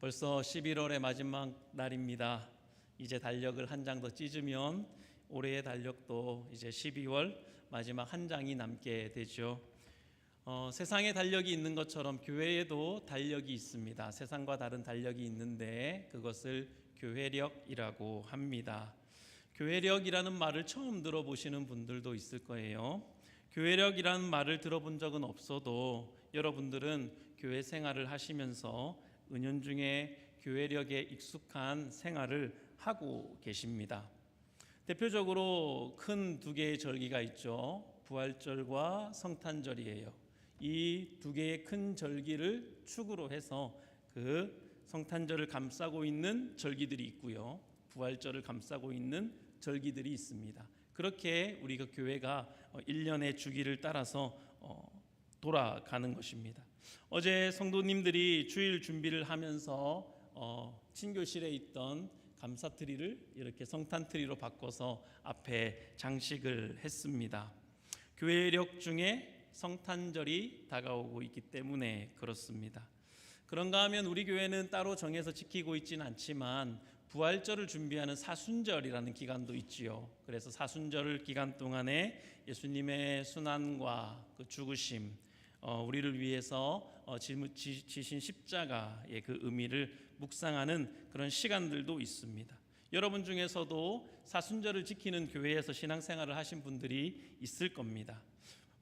벌써 11월의 마지막 날입니다. 이제 달력을 한 장 더 찢으면 올해의 달력도 이제 12월 마지막 한 장이 남게 되죠. 세상에 달력이 있는 것처럼 교회에도 달력이 있습니다. 세상과 다른 달력이 있는데 그것을 교회력이라고 합니다. 교회력이라는 말을 처음 들어보시는 분들도 있을 거예요. 교회력이라는 말을 들어본 적은 없어도 여러분들은 교회 생활을 하시면서 은연중에 교회력에 익숙한 생활을 하고 계십니다. 대표적으로 큰 두 개의 절기가 있죠. 부활절과 성탄절이에요. 이 두 개의 큰 절기를 축으로 해서 그 성탄절을 감싸고 있는 절기들이 있고요. 부활절을 감싸고 있는 절기들이 있습니다. 그렇게 우리가 교회가 1년의 주기를 따라서 돌아가는 것입니다. 어제 성도님들이 주일 준비를 하면서 친교실에 있던 감사트리를 이렇게 성탄트리로 바꿔서 앞에 장식을 했습니다. 교회력 중에 성탄절이 다가오고 있기 때문에 그렇습니다. 그런가 하면 우리 교회는 따로 정해서 지키고 있지는 않지만 부활절을 준비하는 사순절이라는 기간도 있지요. 그래서 사순절 기간 동안에 예수님의 순환과 그 죽으심, 우리를 위해서 지신 십자가의 그 의미를 묵상하는 그런 시간들도 있습니다. 여러분 중에서도 사순절을 지키는 교회에서 신앙생활을 하신 분들이 있을 겁니다.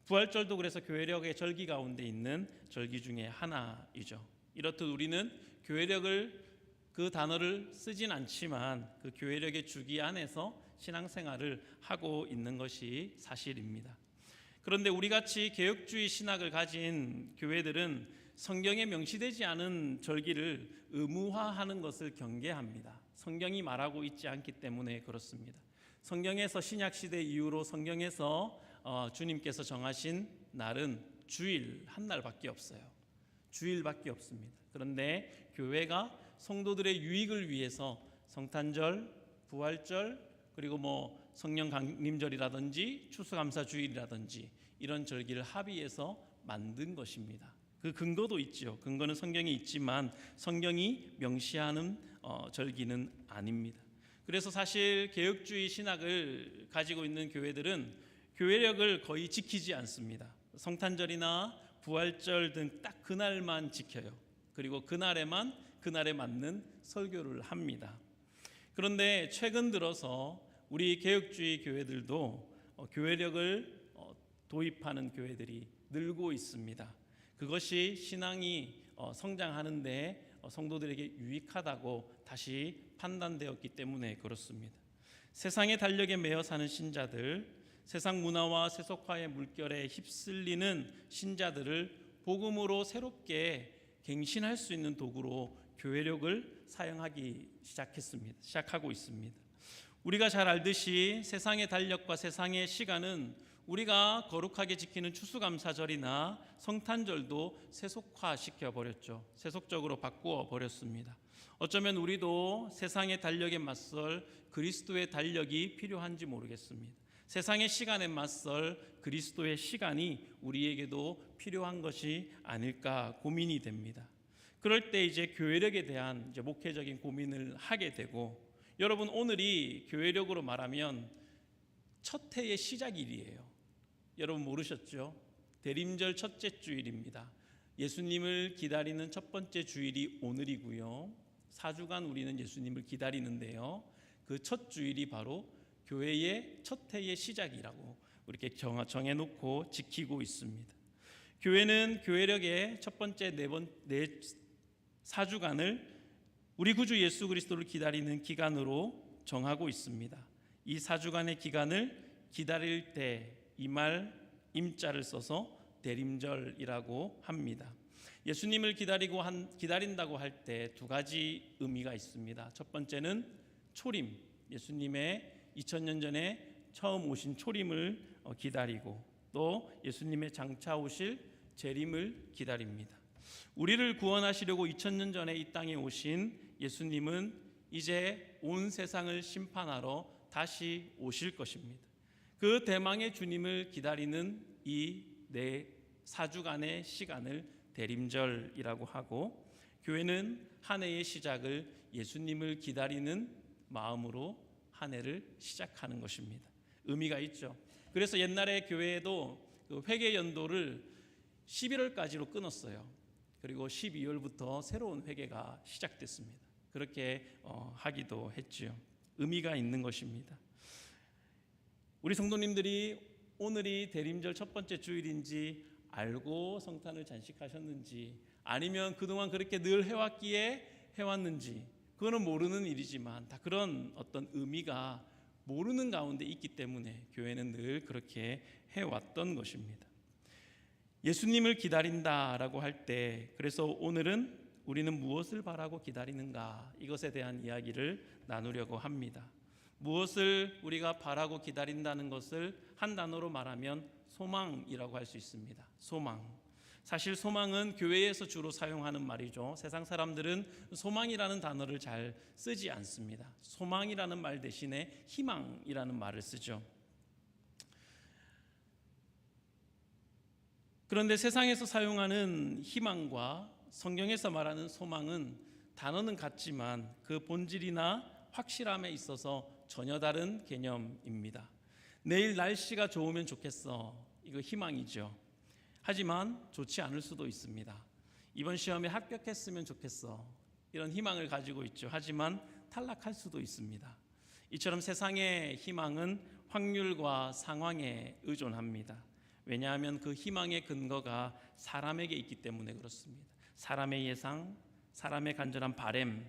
부활절도 그래서 교회력의 절기 가운데 있는 절기 중에 하나이죠. 이렇듯 우리는 교회력을 그 단어를 쓰진 않지만 그 교회력의 주기 안에서 신앙생활을 하고 있는 것이 사실입니다. 그런데 우리같이 개혁주의 신학을 가진 교회들은 성경에 명시되지 않은 절기를 의무화하는 것을 경계합니다. 성경이 말하고 있지 않기 때문에 그렇습니다. 성경에서 신약시대 이후로 성경에서 주님께서 정하신 날은 주일 한 날밖에 없어요. 주일밖에 없습니다. 그런데 교회가 성도들의 유익을 위해서 성탄절, 부활절, 그리고 성령 강림절이라든지 추수감사주일이라든지 이런 절기를 합의해서 만든 것입니다. 그 근거도 있죠. 근거는 성경에 있지만 성경이 명시하는 절기는 아닙니다. 그래서 사실 개혁주의 신학을 가지고 있는 교회들은 교회력을 거의 지키지 않습니다. 성탄절이나 부활절 등 딱 그날만 지켜요. 그리고 그날에 맞는 설교를 합니다. 그런데 최근 들어서 우리 개혁주의 교회들도 교회력을 도입하는 교회들이 늘고 있습니다. 그것이 신앙이 성장하는데 성도들에게 유익하다고 다시 판단되었기 때문에 그렇습니다. 세상의 달력에 매여 사는 신자들, 세상 문화와 세속화의 물결에 휩쓸리는 신자들을 복음으로 새롭게 갱신할 수 있는 도구로 교회력을 사용하기 시작하고 있습니다. 우리가 잘 알듯이 세상의 달력과 세상의 시간은 우리가 거룩하게 지키는 추수감사절이나 성탄절도 세속화시켜버렸죠. 세속적으로 바꾸어 버렸습니다. 어쩌면 우리도 세상의 달력에 맞설 그리스도의 달력이 필요한지 모르겠습니다. 세상의 시간에 맞설 그리스도의 시간이 우리에게도 필요한 것이 아닐까 고민이 됩니다. 그럴 때 이제 교회력에 대한 목회적인 고민을 하게 되고, 여러분 오늘이 교회력으로 말하면 첫 해의 시작일이에요. 여러분 모르셨죠? 대림절 첫째 주일입니다. 예수님을 기다리는 첫 번째 주일이 오늘이고요. 4주간 우리는 예수님을 기다리는데요. 그 첫 주일이 바로 교회의 첫 해의 시작이라고 이렇게 정해놓고 지키고 있습니다. 교회는 교회력의 첫 번째 4주간을 우리 구주 예수 그리스도를 기다리는 기간으로 정하고 있습니다. 이 4주간의 기간을 기다릴 때 이 말 임자를 써서 대림절이라고 합니다. 예수님을 기다린다고 할 때 두 가지 의미가 있습니다. 첫 번째는 초림, 예수님의 2000년 전에 처음 오신 초림을 기다리고, 또 예수님의 장차 오실 재림을 기다립니다. 우리를 구원하시려고 2000년 전에 이 땅에 오신 예수님은 이제 온 세상을 심판하러 다시 오실 것입니다. 그 대망의 주님을 기다리는 이 4주간의 시간을 대림절이라고 하고, 교회는 한 해의 시작을 예수님을 기다리는 마음으로 한 해를 시작하는 것입니다. 의미가 있죠. 그래서 옛날에 교회에도 그 회개 연도를 11월까지로 끊었어요. 그리고 12월부터 새로운 회개가 시작됐습니다. 그렇게 하기도 했죠. 의미가 있는 것입니다. 우리 성도님들이 오늘이 대림절 첫 번째 주일인지 알고 성탄을 잔식하셨는지, 아니면 그동안 그렇게 늘 해왔기에 해왔는지, 그거는 모르는 일이지만 다 그런 어떤 의미가 모르는 가운데 있기 때문에 교회는 늘 그렇게 해왔던 것입니다. 예수님을 기다린다라고 할 때, 그래서 오늘은 우리는 무엇을 바라고 기다리는가, 이것에 대한 이야기를 나누려고 합니다. 무엇을 우리가 바라고 기다린다는 것을 한 단어로 말하면 소망이라고 할 수 있습니다. 소망. 사실 소망은 교회에서 주로 사용하는 말이죠. 세상 사람들은 소망이라는 단어를 잘 쓰지 않습니다. 소망이라는 말 대신에 희망이라는 말을 쓰죠. 그런데 세상에서 사용하는 희망과 성경에서 말하는 소망은 단어는 같지만 그 본질이나 확실함에 있어서 전혀 다른 개념입니다. 내일 날씨가 좋으면 좋겠어, 이거 희망이죠. 하지만 좋지 않을 수도 있습니다. 이번 시험에 합격했으면 좋겠어, 이런 희망을 가지고 있죠. 하지만 탈락할 수도 있습니다. 이처럼 세상의 희망은 확률과 상황에 의존합니다. 왜냐하면 그 희망의 근거가 사람에게 있기 때문에 그렇습니다. 사람의 예상, 사람의 간절한 바람,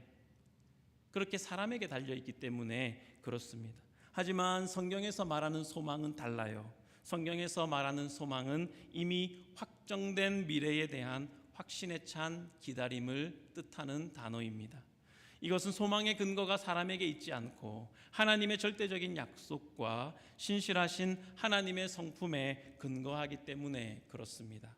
그렇게 사람에게 달려있기 때문에 그렇습니다. 하지만 성경에서 말하는 소망은 달라요. 성경에서 말하는 소망은 이미 확정된 미래에 대한 확신에 찬 기다림을 뜻하는 단어입니다. 이것은 소망의 근거가 사람에게 있지 않고 하나님의 절대적인 약속과 신실하신 하나님의 성품에 근거하기 때문에 그렇습니다.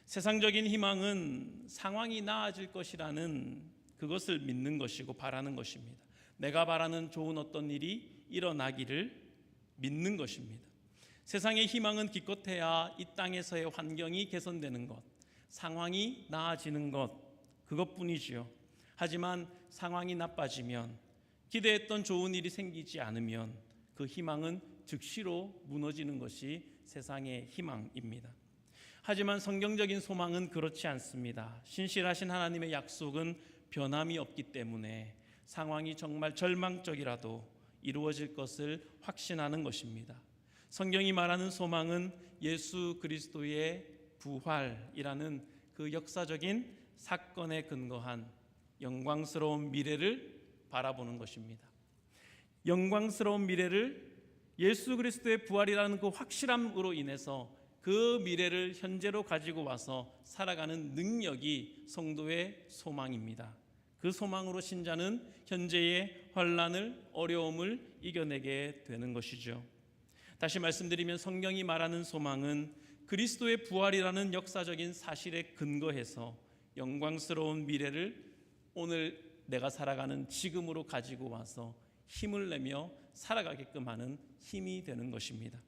세상적인 희망은 상황이 나아질 것이라는 그것을 믿는 것이고 바라는 것입니다. 내가 바라는 좋은 어떤 일이 일어나기를 믿는 것입니다. 세상의 희망은 기껏해야 이 땅에서의 환경이 개선되는 것, 상황이 나아지는 것, 그것뿐이지요. 하지만 상황이 나빠지면, 기대했던 좋은 일이 생기지 않으면 그 희망은 즉시로 무너지는 것이 세상의 희망입니다. 하지만 성경적인 소망은 그렇지 않습니다. 신실하신 하나님의 약속은 변함이 없기 때문에 상황이 정말 절망적이라도 이루어질 것을 확신하는 것입니다. 성경이 말하는 소망은 예수 그리스도의 부활이라는 그 역사적인 사건에 근거한 영광스러운 미래를 바라보는 것입니다. 영광스러운 미래를 예수 그리스도의 부활이라는 그 확실함으로 인해서 그 미래를 현재로 가지고 와서 살아가는 능력이 성도의 소망입니다. 그 소망으로 신자는 현재의 환난을, 어려움을 이겨내게 되는 것이죠. 다시 말씀드리면 성경이 말하는 소망은 그리스도의 부활이라는 역사적인 사실에 근거해서 영광스러운 미래를 오늘 내가 살아가는 지금으로 가지고 와서 힘을 내며 살아가게끔 하는 힘이 되는 것입니다.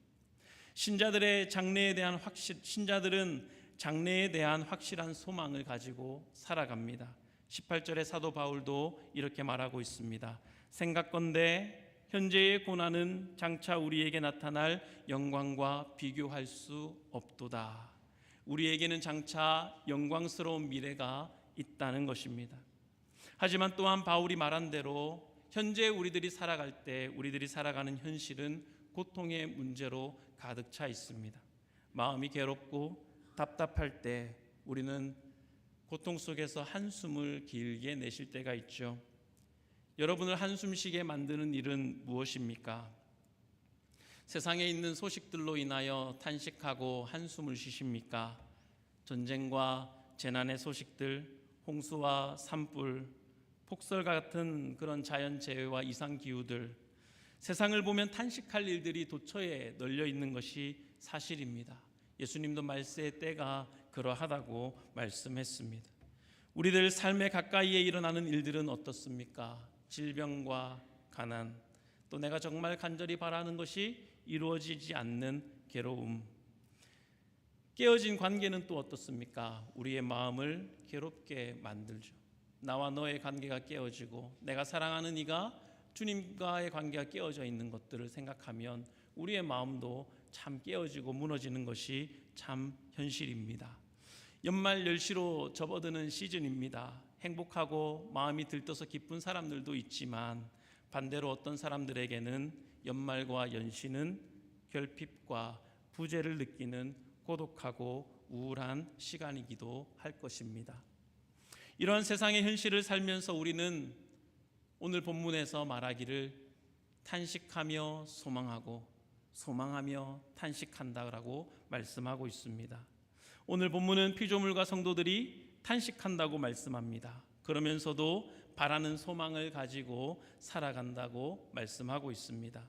신자들은 장래에 대한 확실한 소망을 가지고 살아갑니다. 18절에 사도 바울도 이렇게 말하고 있습니다. 생각건대 현재의 고난은 장차 우리에게 나타날 영광과 비교할 수 없도다. 우리에게는 장차 영광스러운 미래가 있다는 것입니다. 하지만 또한 바울이 말한 대로 현재 우리들이 살아갈 때 우리들이 살아가는 현실은 고통의 문제로 가득 차 있습니다. 마음이 괴롭고 답답할 때 우리는 고통 속에서 한숨을 길게 내쉴 때가 있죠. 여러분을 한숨 쉬게 만드는 일은 무엇입니까? 세상에 있는 소식들로 인하여 탄식하고 한숨을 쉬십니까? 전쟁과 재난의 소식들, 홍수와 산불, 폭설과 같은 그런 자연재해와 이상기후들, 세상을 보면 탄식할 일들이 도처에 널려 있는 것이 사실입니다. 예수님도 말세의 때가 그러하다고 말씀했습니다. 우리들 삶의 가까이에 일어나는 일들은 어떻습니까? 질병과 가난, 또 내가 정말 간절히 바라는 것이 이루어지지 않는 괴로움. 깨어진 관계는 또 어떻습니까? 우리의 마음을 괴롭게 만들죠. 나와 너의 관계가 깨어지고 내가 사랑하는 이가 주님과의 관계가 깨어져 있는 것들을 생각하면 우리의 마음도 참 깨어지고 무너지는 것이 참 현실입니다. 연말 연시로 접어드는 시즌입니다. 행복하고 마음이 들떠서 기쁜 사람들도 있지만 반대로 어떤 사람들에게는 연말과 연시는 결핍과 부재를 느끼는 고독하고 우울한 시간이기도 할 것입니다. 이러한 세상의 현실을 살면서 우리는 오늘 본문에서 말하기를 탄식하며 소망하고 소망하며 탄식한다라고 말씀하고 있습니다. 오늘 본문은 피조물과 성도들이 탄식한다고 말씀합니다. 그러면서도 바라는 소망을 가지고 살아간다고 말씀하고 있습니다.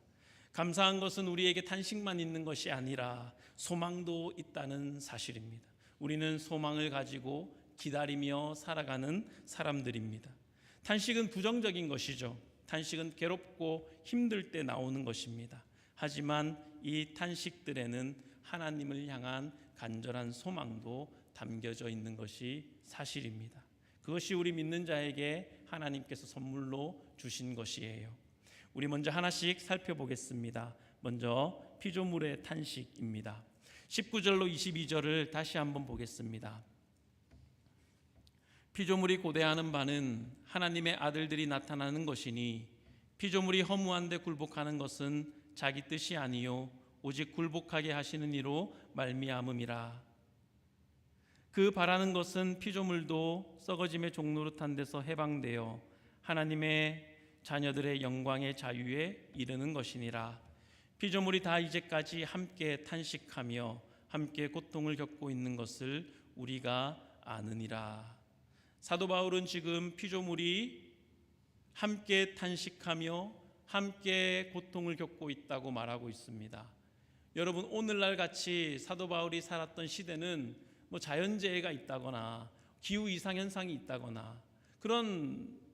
감사한 것은 우리에게 탄식만 있는 것이 아니라 소망도 있다는 사실입니다. 우리는 소망을 가지고 기다리며 살아가는 사람들입니다. 탄식은 부정적인 것이죠. 탄식은 괴롭고 힘들 때 나오는 것입니다. 하지만 이 탄식들에는 하나님을 향한 간절한 소망도 담겨져 있는 것이 사실입니다. 그것이 우리 믿는 자에게 하나님께서 선물로 주신 것이에요. 우리 먼저 하나씩 살펴보겠습니다. 먼저 피조물의 탄식입니다. 19절로 22절을 다시 한번 보겠습니다. 피조물이 고대하는 바는 하나님의 아들들이 나타나는 것이니 피조물이 허무한데 굴복하는 것은 자기 뜻이 아니요 오직 굴복하게 하시는 이로 말미암음이라. 그 바라는 것은 피조물도 썩어짐의 종노릇한 데서 해방되어 하나님의 자녀들의 영광의 자유에 이르는 것이니라. 피조물이 다 이제까지 함께 탄식하며 함께 고통을 겪고 있는 것을 우리가 아느니라. 사도 바울은 지금 피조물이 함께 탄식하며 함께 고통을 겪고 있다고 말하고 있습니다. 여러분, 오늘날 같이 사도 바울이 살았던 시대는 자연재해가 있다거나 기후 이상 현상이 있다거나 그런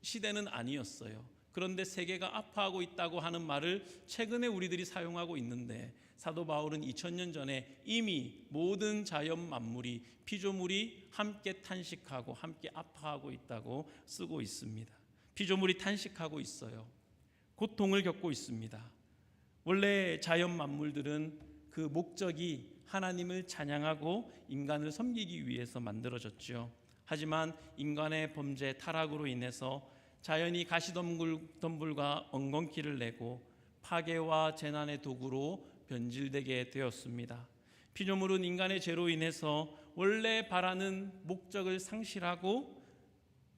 시대는 아니었어요. 그런데 세계가 아파하고 있다고 하는 말을 최근에 우리들이 사용하고 있는데 사도 바울은 2000년 전에 이미 모든 자연 만물이 피조물이 함께 탄식하고 함께 아파하고 있다고 쓰고 있습니다. 피조물이 탄식하고 있어요. 고통을 겪고 있습니다. 원래 자연 만물들은 그 목적이 하나님을 찬양하고 인간을 섬기기 위해서 만들어졌죠. 하지만 인간의 범죄 타락으로 인해서 자연이 가시덤불과 엉겅퀴를 내고 파괴와 재난의 도구로 변질되게 되었습니다. 피조물은 인간의 죄로 인해서 원래 바라는 목적을 상실하고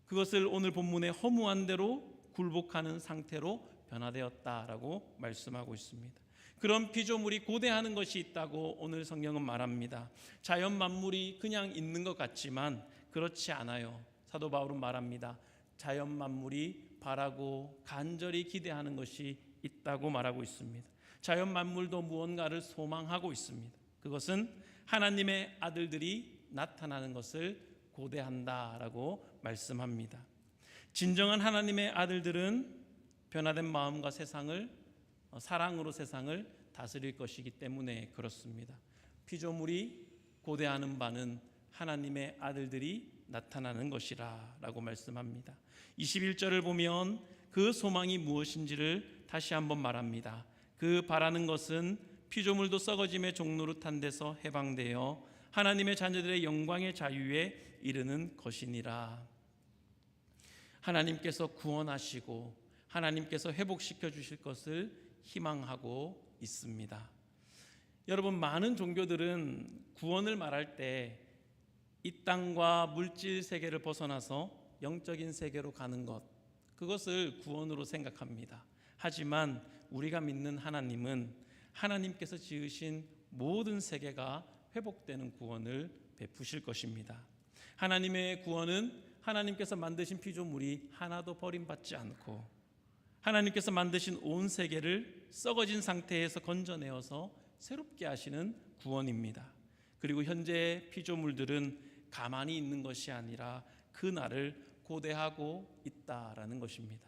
그것을 오늘 본문의 허무한 대로 굴복하는 상태로 변화되었다라고 말씀하고 있습니다. 그런 피조물이 고대하는 것이 있다고 오늘 성경은 말합니다. 자연 만물이 그냥 있는 것 같지만 그렇지 않아요. 사도 바울은 말합니다. 자연 만물이 바라고 간절히 기대하는 것이 있다고 말하고 있습니다. 자연 만물도 무언가를 소망하고 있습니다. 그것은 하나님의 아들들이 나타나는 것을 고대한다라고 말씀합니다. 진정한 하나님의 아들들은 변화된 마음과 사랑으로 세상을 다스릴 것이기 때문에 그렇습니다. 피조물이 고대하는 바는 하나님의 아들들이 나타나는 것이라 라고 말씀합니다. 21절을 보면 그 소망이 무엇인지를 다시 한번 말합니다. 그 바라는 것은 피조물도 썩어짐의 종노릇한 데서 해방되어 하나님의 자녀들의 영광의 자유에 이르는 것이니라. 하나님께서 구원하시고 하나님께서 회복시켜 주실 것을 희망하고 있습니다. 여러분, 많은 종교들은 구원을 말할 때 이 땅과 물질 세계를 벗어나서 영적인 세계로 가는 것, 그것을 구원으로 생각합니다. 하지만 우리가 믿는 하나님은 하나님께서 지으신 모든 세계가 회복되는 구원을 베푸실 것입니다. 하나님의 구원은 하나님께서 만드신 피조물이 하나도 버림받지 않고 하나님께서 만드신 온 세계를 썩어진 상태에서 건져내어서 새롭게 하시는 구원입니다. 그리고 현재 피조물들은 가만히 있는 것이 아니라 그 날을 고대하고 있다라는 것입니다.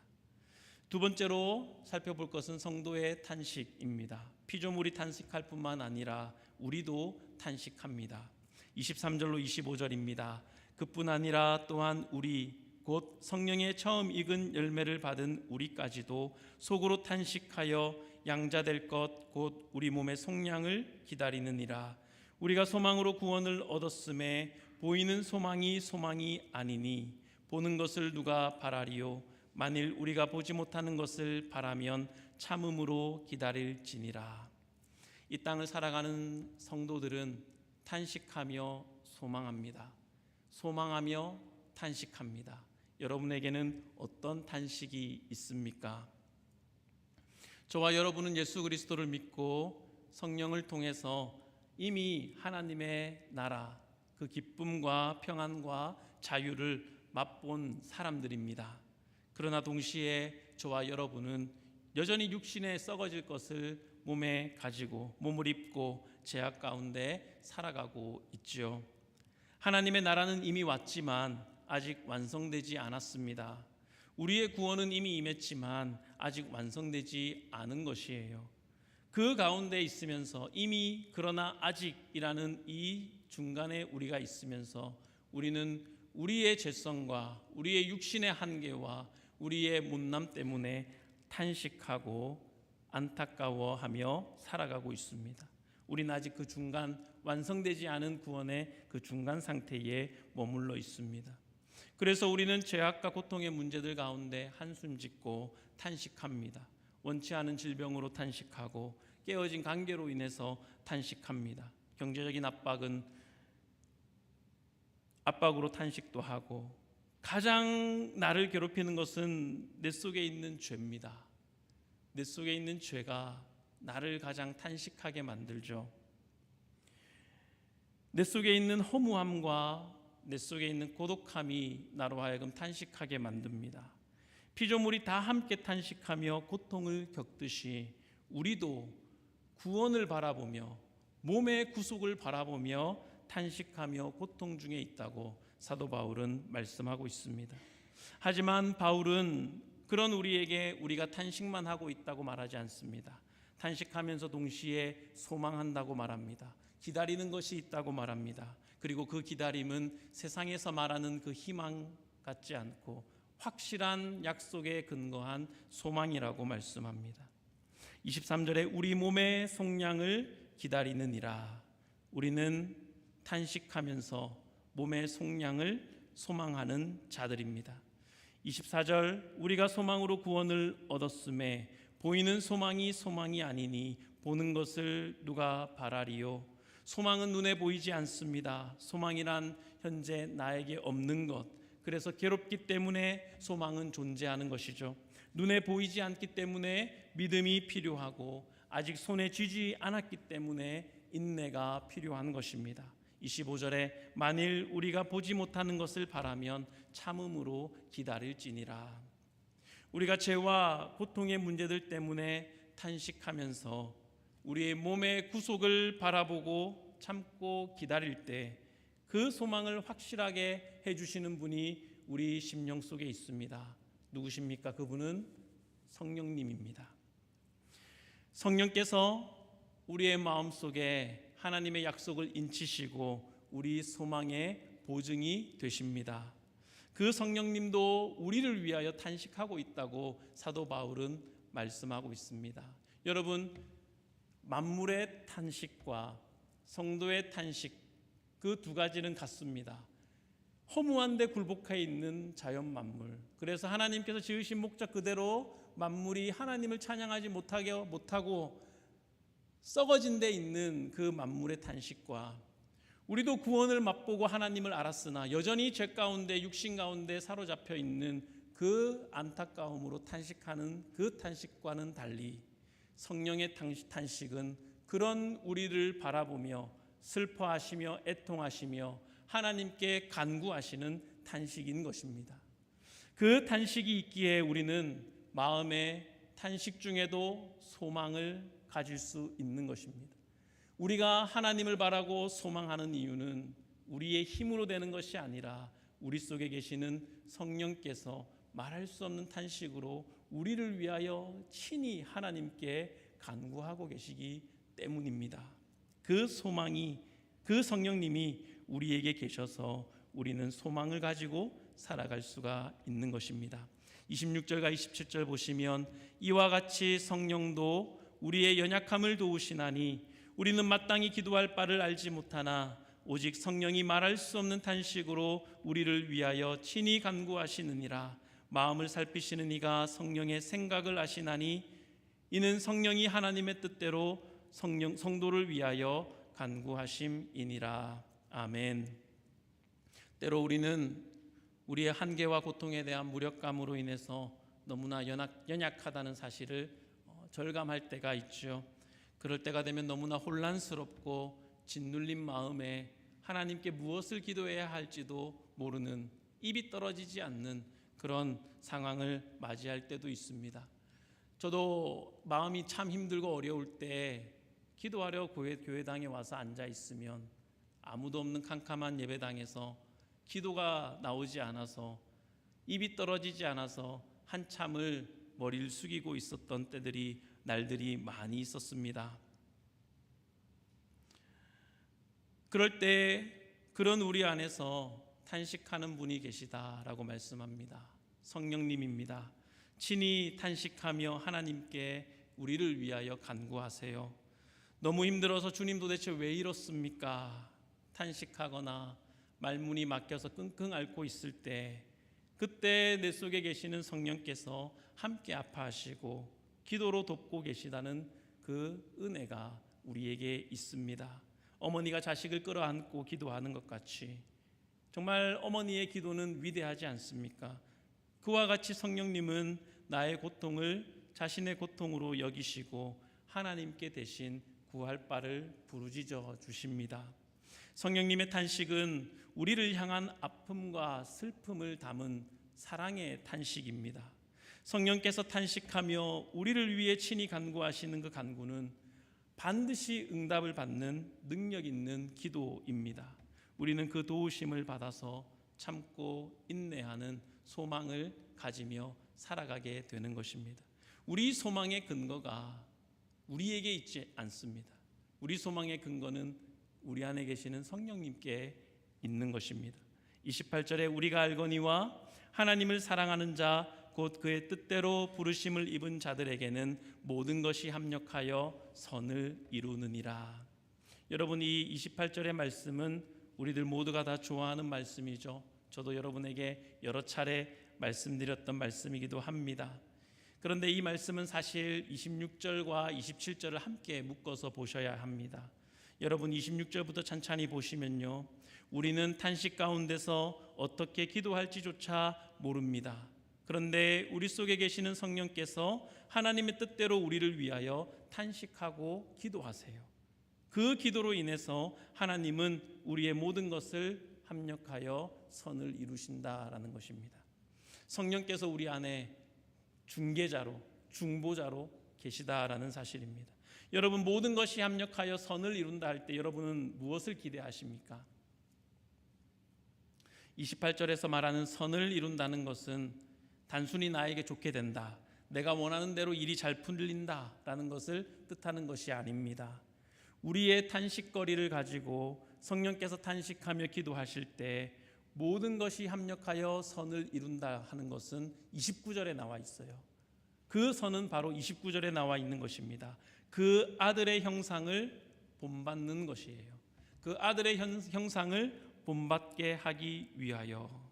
두 번째로 살펴볼 것은 성도의 탄식입니다. 피조물이 탄식할 뿐만 아니라 우리도 탄식합니다. 23절로 25절입니다. 그뿐 아니라 또한 우리 곧 성령의 처음 익은 열매를 받은 우리까지도 속으로 탄식하여 양자될 것 곧 우리 몸의 속량을 기다리느니라. 우리가 소망으로 구원을 얻었음에 보이는 소망이 아니니 보는 것을 누가 바라리요. 만일 우리가 보지 못하는 것을 바라면 참음으로 기다릴지니라. 이 땅을 살아가는 성도들은 탄식하며 소망합니다. 소망하며 탄식합니다. 여러분에게는 어떤 탄식이 있습니까? 저와 여러분은 예수 그리스도를 믿고 성령을 통해서 이미 하나님의 나라, 그 기쁨과 평안과 자유를 맛본 사람들입니다. 그러나 동시에 저와 여러분은 여전히 육신에 썩어질 것을 몸에 가지고 몸을 입고 죄악 가운데 살아가고 있죠. 하나님의 나라는 이미 왔지만 아직 완성되지 않았습니다. 우리의 구원은 이미 임했지만 아직 완성되지 않은 것이에요. 그 가운데 있으면서 이미 그러나 아직이라는 이 중간에 우리가 있으면서 우리는 우리의 죄성과 우리의 육신의 한계와 우리의 못남 때문에 탄식하고 안타까워하며 살아가고 있습니다. 우리는 아직 그 중간 완성되지 않은 구원의 그 중간 상태에 머물러 있습니다. 그래서 우리는 죄악과 고통의 문제들 가운데 한숨 짓고 탄식합니다. 원치 않은 질병으로 탄식하고 깨어진 관계로 인해서 탄식합니다. 경제적인 압박으로 탄식도 하고 가장 나를 괴롭히는 것은 내 속에 있는 죄입니다. 내 속에 있는 죄가 나를 가장 탄식하게 만들죠. 내 속에 있는 허무함과 내 속에 있는 고독함이 나로 하여금 탄식하게 만듭니다. 피조물이 다 함께 탄식하며 고통을 겪듯이 우리도 구원을 바라보며 몸의 구속을 바라보며 탄식하며 고통 중에 있다고 사도 바울은 말씀하고 있습니다. 하지만 바울은 그런 우리에게 우리가 탄식만 하고 있다고 말하지 않습니다. 탄식하면서 동시에 소망한다고 말합니다. 기다리는 것이 있다고 말합니다. 그리고 그 기다림은 세상에서 말하는 그 희망 같지 않고 확실한 약속에 근거한 소망이라고 말씀합니다. 23절에 우리 몸의 속량을 기다리느니라. 우리는 탄식하면서 몸의 속량을 소망하는 자들입니다. 24절 우리가 소망으로 구원을 얻었음에 보이는 소망이 아니니 보는 것을 누가 바라리요. 소망은 눈에 보이지 않습니다. 소망이란 현재 나에게 없는 것, 그래서 괴롭기 때문에 소망은 존재하는 것이죠. 눈에 보이지 않기 때문에 믿음이 필요하고 아직 손에 쥐지 않았기 때문에 인내가 필요한 것입니다. 25절에 만일 우리가 보지 못하는 것을 바라면 참음으로 기다릴지니라. 우리가 죄와 고통의 문제들 때문에 탄식하면서 우리의 몸의 구속을 바라보고 참고 기다릴 때 그 소망을 확실하게 해주시는 분이 우리 심령 속에 있습니다. 누구십니까? 그분은 성령님입니다. 성령께서 우리의 마음속에 하나님의 약속을 인치시고 우리 소망의 보증이 되십니다. 그 성령님도 우리를 위하여 탄식하고 있다고 사도 바울은 말씀하고 있습니다. 여러분, 만물의 탄식과 성도의 탄식, 그 두 가지는 같습니다. 허무한데 굴복해 있는 자연 만물, 그래서 하나님께서 지으신 목적 그대로 만물이 하나님을 찬양하지 못하고 썩어진 데 있는 그 만물의 탄식과 우리도 구원을 맛보고 하나님을 알았으나 여전히 죄 가운데 육신 가운데 사로잡혀 있는 그 안타까움으로 탄식하는 그 탄식과는 달리 성령의 탄식은 그런 우리를 바라보며 슬퍼하시며 애통하시며 하나님께 간구하시는 탄식인 것입니다. 그 탄식이 있기에 우리는 마음의 탄식 중에도 소망을 가질 수 있는 것입니다. 우리가 하나님을 바라고 소망하는 이유는 우리의 힘으로 되는 것이 아니라 우리 속에 계시는 성령께서 말할 수 없는 탄식으로 우리를 위하여 친히 하나님께 간구하고 계시기 때문입니다. 그 소망이, 그 성령님이 우리에게 계셔서 우리는 소망을 가지고 살아갈 수가 있는 것입니다. 26절과 27절 보시면 이와 같이 성령도 우리의 연약함을 도우시나니 우리는 마땅히 기도할 바를 알지 못하나 오직 성령이 말할 수 없는 탄식으로 우리를 위하여 친히 간구하시느니라. 마음을 살피시는 이가 성령의 생각을 아시나니 이는 성령이 하나님의 뜻대로 성도를 위하여 간구하심이니라. 아멘. 때로 우리는 우리의 한계와 고통에 대한 무력감으로 인해서 너무나 연약하다는 사실을 절감할 때가 있죠. 그럴 때가 되면 너무나 혼란스럽고 짓눌린 마음에 하나님께 무엇을 기도해야 할지도 모르는, 입이 떨어지지 않는 그런 상황을 맞이할 때도 있습니다. 저도 마음이 참 힘들고 어려울 때 기도하려 교회당에 와서 앉아 있으면 아무도 없는 캄캄한 예배당에서 기도가 나오지 않아서, 입이 떨어지지 않아서 한참을 머리를 숙이고 있었던 날들이 많이 있었습니다. 그럴 때 그런 우리 안에서 탄식하는 분이 계시다라고 말씀합니다. 성령님입니다. 친히 탄식하며 하나님께 우리를 위하여 간구하세요. 너무 힘들어서 주님 도대체 왜 이렇습니까? 탄식하거나 말문이 막혀서 끙끙 앓고 있을 때, 그때 내 속에 계시는 성령께서 함께 아파하시고 기도로 돕고 계시다는 그 은혜가 우리에게 있습니다. 어머니가 자식을 끌어안고 기도하는 것 같이 정말 어머니의 기도는 위대하지 않습니까? 그와 같이 성령님은 나의 고통을 자신의 고통으로 여기시고 하나님께 대신 구할 바를 부르짖어 주십니다. 성령님의 탄식은 우리를 향한 아픔과 슬픔을 담은 사랑의 탄식입니다. 성령께서 탄식하며 우리를 위해 친히 간구하시는 그 간구는 반드시 응답을 받는 능력 있는 기도입니다. 우리는 그 도우심을 받아서 참고 인내하는 소망을 가지며 살아가게 되는 것입니다. 우리 소망의 근거가 우리에게 있지 않습니다. 우리 소망의 근거는 우리 안에 계시는 성령님께 있는 것입니다. 28절에 우리가 알거니와 하나님을 사랑하는 자 곧 그의 뜻대로 부르심을 입은 자들에게는 모든 것이 합력하여 선을 이루느니라. 여러분, 이 28절의 말씀은 우리들 모두가 다 좋아하는 말씀이죠. 저도 여러분에게 여러 차례 말씀드렸던 말씀이기도 합니다. 그런데 이 말씀은 사실 26절과 27절을 함께 묶어서 보셔야 합니다. 여러분, 26절부터 찬찬히 보시면요, 우리는 탄식 가운데서 어떻게 기도할지조차 모릅니다. 그런데 우리 속에 계시는 성령께서 하나님의 뜻대로 우리를 위하여 탄식하고 기도하세요. 그 기도로 인해서 하나님은 우리의 모든 것을 합력하여 선을 이루신다라는 것입니다. 성령께서 우리 안에 중개자로, 중보자로 계시다라는 사실입니다. 여러분, 모든 것이 합력하여 선을 이룬다 할 때 여러분은 무엇을 기대하십니까? 28절에서 말하는 선을 이룬다는 것은 단순히 나에게 좋게 된다, 내가 원하는 대로 일이 잘 풀린다라는 것을 뜻하는 것이 아닙니다. 우리의 탄식거리를 가지고 성령께서 탄식하며 기도하실 때 모든 것이 합력하여 선을 이룬다 하는 것은 29절에 나와 있어요. 그 선은 바로 29절에 나와 있는 것입니다. 그 아들의 형상을 본받는 것이에요. 그 아들의 형상을 본받게 하기 위하여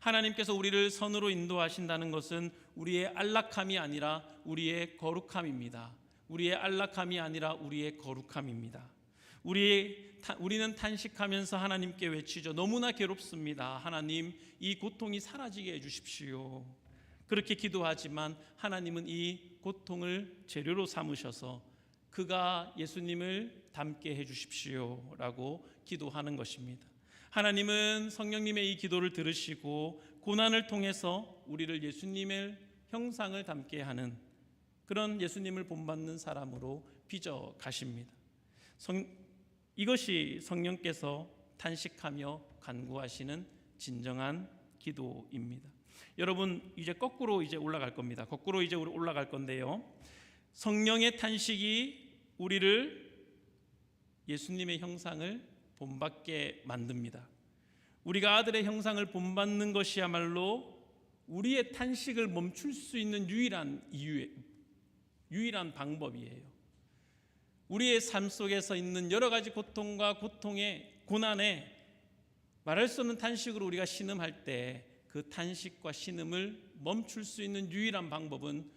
하나님께서 우리를 선으로 인도하신다는 것은 우리의 안락함이 아니라 우리의 거룩함입니다. 우리의 안락함이 아니라 우리의 거룩함입니다. 우리는 탄식하면서 하나님께 외치죠. 너무나 괴롭습니다. 하나님, 이 고통이 사라지게 해주십시오. 그렇게 기도하지만 하나님은 이 고통을 재료로 삼으셔서 그가 예수님을 닮게 해주십시오 라고 기도하는 것입니다. 하나님은 성령님의 이 기도를 들으시고 고난을 통해서 우리를 예수님의 형상을 닮게 하는 그런 예수님을 본받는 사람으로 빚어 가십니다. 이것이 성령께서 탄식하며 간구하시는 진정한 기도입니다. 여러분, 이제 거꾸로 올라갈 겁니다. 거꾸로 올라갈 건데요, 성령의 탄식이 우리를 예수님의 형상을 본받게 만듭니다. 우리가 아들의 형상을 본받는 것이야말로 우리의 탄식을 멈출 수 있는 유일한 방법이에요. 우리의 삶 속에서 있는 여러 가지 고통과 고통의 고난에 말할 수 없는 탄식으로 우리가 신음할 때 그 탄식과 신음을 멈출 수 있는 유일한 방법은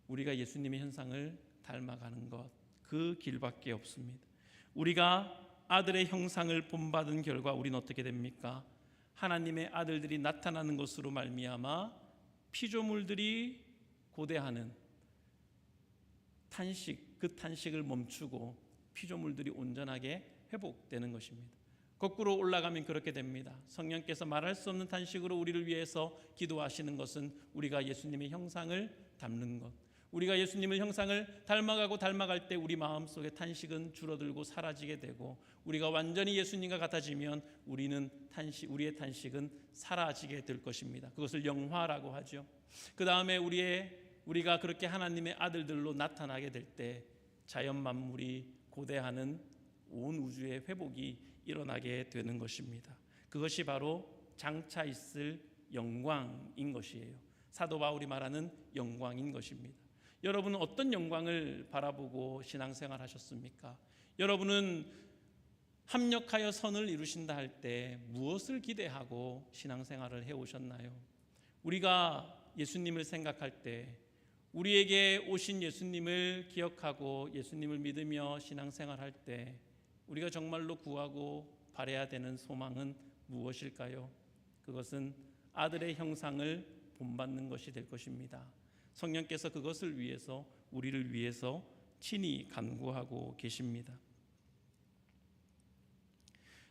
우리가 예수님의 형상을 닮아가는 것, 그 길밖에 없습니다. 우리가 아들의 형상을 본받은 결과 우리는 어떻게 됩니까? 하나님의 아들들이 나타나는 것으로 말미암아 피조물들이 고대하는 탄식, 그 탄식을 멈추고 피조물들이 온전하게 회복되는 것입니다. 거꾸로 올라가면 그렇게 됩니다. 성령께서 말할 수 없는 탄식으로 우리를 위해서 기도하시는 것은 우리가 예수님의 형상을 닮는 것, 우리가 예수님의 형상을 닮아갈 때 우리 마음속의 탄식은 줄어들고 사라지게 되고, 우리가 완전히 예수님과 같아지면 우리의 탄식은 사라지게 될 것입니다. 그것을 영화라고 하죠. 그 다음에 우리가 그렇게 하나님의 아들들로 나타나게 될 때 자연 만물이 고대하는 온 우주의 회복이 일어나게 되는 것입니다. 그것이 바로 장차 있을 영광인 것이에요. 사도 바울이 말하는 영광인 것입니다. 여러분은 어떤 영광을 바라보고 신앙생활 하셨습니까? 여러분은 합력하여 선을 이루신다 할 때 무엇을 기대하고 신앙생활을 해오셨나요? 우리가 예수님을 생각할 때, 우리에게 오신 예수님을 기억하고 예수님을 믿으며 신앙생활할 때 우리가 정말로 구하고 바라야 되는 소망은 무엇일까요? 그것은 아들의 형상을 본받는 것이 될 것입니다. 성령께서 그것을 위해서, 우리를 위해서 친히 간구하고 계십니다.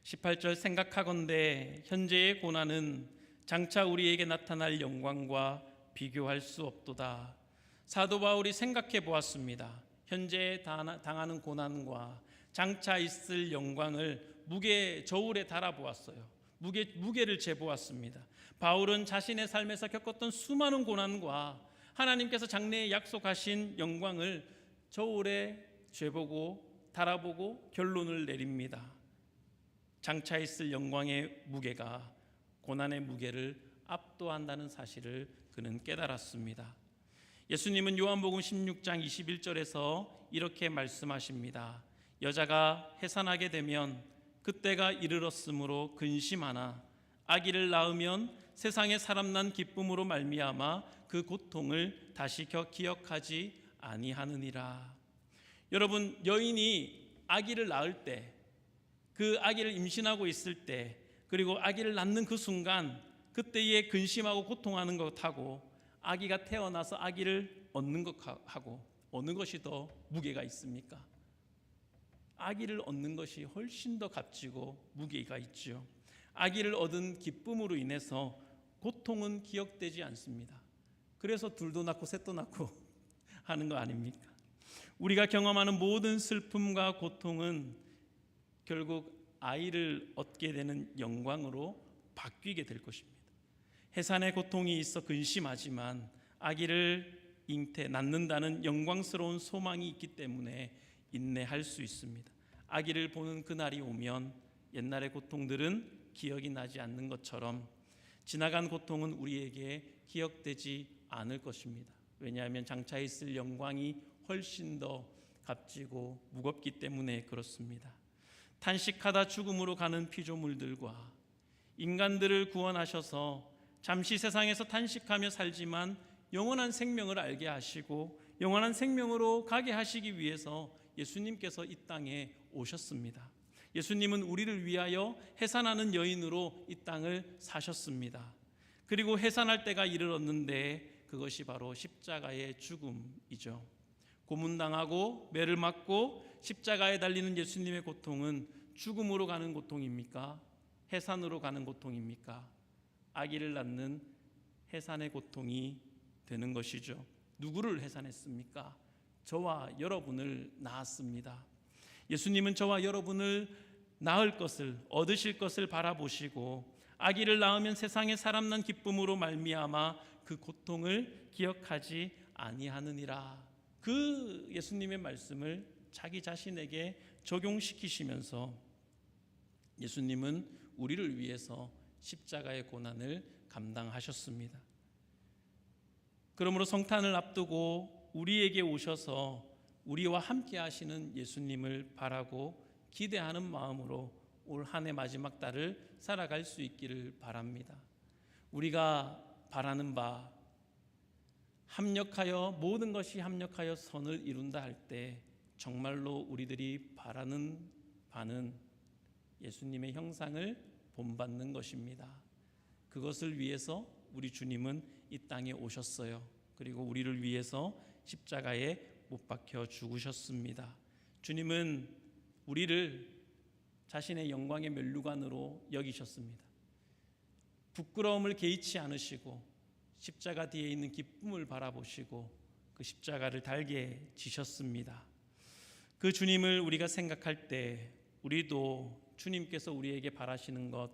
18절, 생각하건대 현재의 고난은 장차 우리에게 나타날 영광과 비교할 수 없도다. 사도 바울이 생각해 보았습니다. 현재 당하는 고난과 장차 있을 영광을 저울에 달아보았어요. 무게를 재보았습니다. 바울은 자신의 삶에서 겪었던 수많은 고난과 하나님께서 장래에 약속하신 영광을 저울에 재보고 달아보고 결론을 내립니다. 장차 있을 영광의 무게가 고난의 무게를 압도한다는 사실을 그는 깨달았습니다. 예수님은 요한복음 16장 21절에서 이렇게 말씀하십니다. 여자가 해산하게 되면 그때가 이르렀으므로 근심하나 아기를 낳으면 세상에 사람 난 기쁨으로 말미암아 그 고통을 다시 기억하지 아니하느니라. 여러분, 여인이 아기를 낳을 때, 그 아기를 임신하고 있을 때, 그리고 아기를 낳는 그 순간, 그때에 근심하고 고통하는 것하고 아기가 태어나서 아기를 얻는 것하고 어느 것이 더 무게가 있습니까? 아기를 얻는 것이 훨씬 더 값지고 무게가 있죠. 아기를 얻은 기쁨으로 인해서 고통은 기억되지 않습니다. 그래서 둘도 낳고 셋도 낳고 하는 거 아닙니까? 우리가 경험하는 모든 슬픔과 고통은 결국 아이를 얻게 되는 영광으로 바뀌게 될 것입니다. 해산의 고통이 있어 근심하지만 아기를 낳는다는 영광스러운 소망이 있기 때문에 인내할 수 있습니다. 아기를 보는 그날이 오면 옛날의 고통들은 기억이 나지 않는 것처럼 지나간 고통은 우리에게 기억되지 않을 것입니다. 왜냐하면 장차 있을 영광이 훨씬 더 값지고 무겁기 때문에 그렇습니다. 탄식하다 죽음으로 가는 피조물들과 인간들을 구원하셔서 잠시 세상에서 탄식하며 살지만 영원한 생명을 알게 하시고 영원한 생명으로 가게 하시기 위해서 예수님께서 이 땅에 오셨습니다. 예수님은 우리를 위하여 해산하는 여인으로 이 땅을 사셨습니다. 그리고 해산할 때가 이르렀는데 그것이 바로 십자가의 죽음이죠. 고문당하고 매를 맞고 십자가에 달리는 예수님의 고통은 죽음으로 가는 고통입니까? 해산으로 가는 고통입니까? 아기를 낳는 해산의 고통이 되는 것이죠. 누구를 해산했습니까? 저와 여러분을 낳았습니다. 예수님은 저와 여러분을 낳을 것을, 얻으실 것을 바라보시고 아기를 낳으면 세상에 사람 난 기쁨으로 말미암아 그 고통을 기억하지 아니하느니라. 그 예수님의 말씀을 자기 자신에게 적용시키시면서 예수님은 우리를 위해서 십자가의 고난을 감당하셨습니다. 그러므로 성탄을 앞두고 우리에게 오셔서 우리와 함께 하시는 예수님을 바라고 기대하는 마음으로 올 한 해 마지막 달을 살아갈 수 있기를 바랍니다. 우리가 바라는 바, 합력하여 모든 것이 합력하여 선을 이룬다 할 때 정말로 우리들이 바라는 바는 예수님의 형상을 본받는 것입니다. 그것을 위해서 우리 주님은 이 땅에 오셨어요. 그리고 우리를 위해서 십자가에 못 박혀 죽으셨습니다. 주님은 우리를 자신의 영광의 면류관으로 여기셨습니다. 부끄러움을 개의치 않으시고 십자가 뒤에 있는 기쁨을 바라보시고 그 십자가를 달게 지셨습니다. 그 주님을 우리가 생각할 때 우리도 주님께서 우리에게 바라시는 것,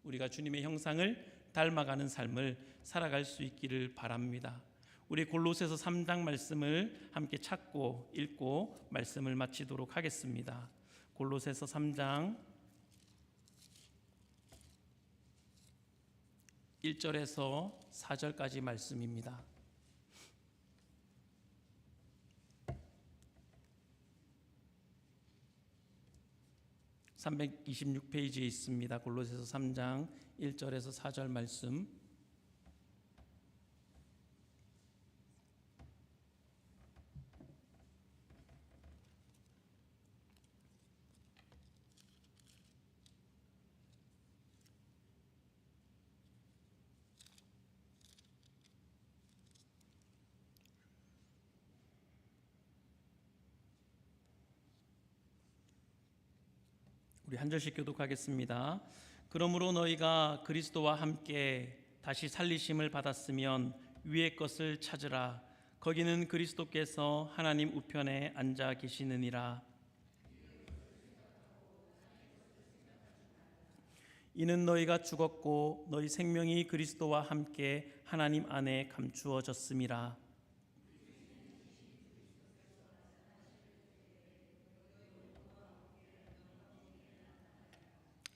우리가 주님의 형상을 닮아가는 삶을 살아갈 수 있기를 바랍니다. 우리 골로새서 3장 말씀을 함께 찾고 읽고 말씀을 마치도록 하겠습니다. 골로새서 3장 1절에서 4절까지 말씀입니다. 326페이지에 있습니다. 골로새서 3장 1절에서 4절 말씀. 우리 한 절씩 교독하겠습니다. 그러므로 너희가 그리스도와 함께 다시 살리심을 받았으면 위의 것을 찾으라. 거기는 그리스도께서 하나님 우편에 앉아 계시느니라. 이는 너희가 죽었고 너희 생명이 그리스도와 함께 하나님 안에 감추어졌음이라.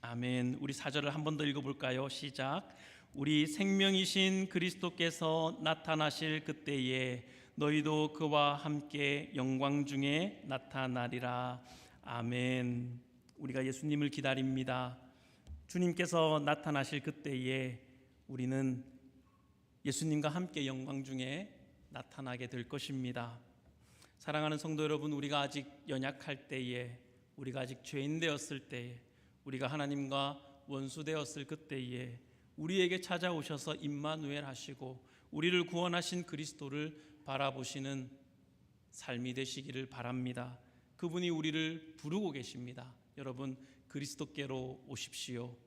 아멘. 우리 4절을 한 번 더 읽어볼까요? 시작. 우리 생명이신 그리스도께서 나타나실 그때에 너희도 그와 함께 영광 중에 나타나리라. 아멘. 우리가 예수님을 기다립니다. 주님께서 나타나실 그때에 우리는 예수님과 함께 영광 중에 나타나게 될 것입니다. 사랑하는 성도 여러분, 우리가 아직 연약할 때에, 우리가 아직 죄인 되었을 때에, 우리가 하나님과 원수되었을 그때에 우리에게 찾아오셔서 임마누엘 하시고 우리를 구원하신 그리스도를 바라보시는 삶이 되시기를 바랍니다. 그분이 우리를 부르고 계십니다. 여러분, 그리스도께로 오십시오.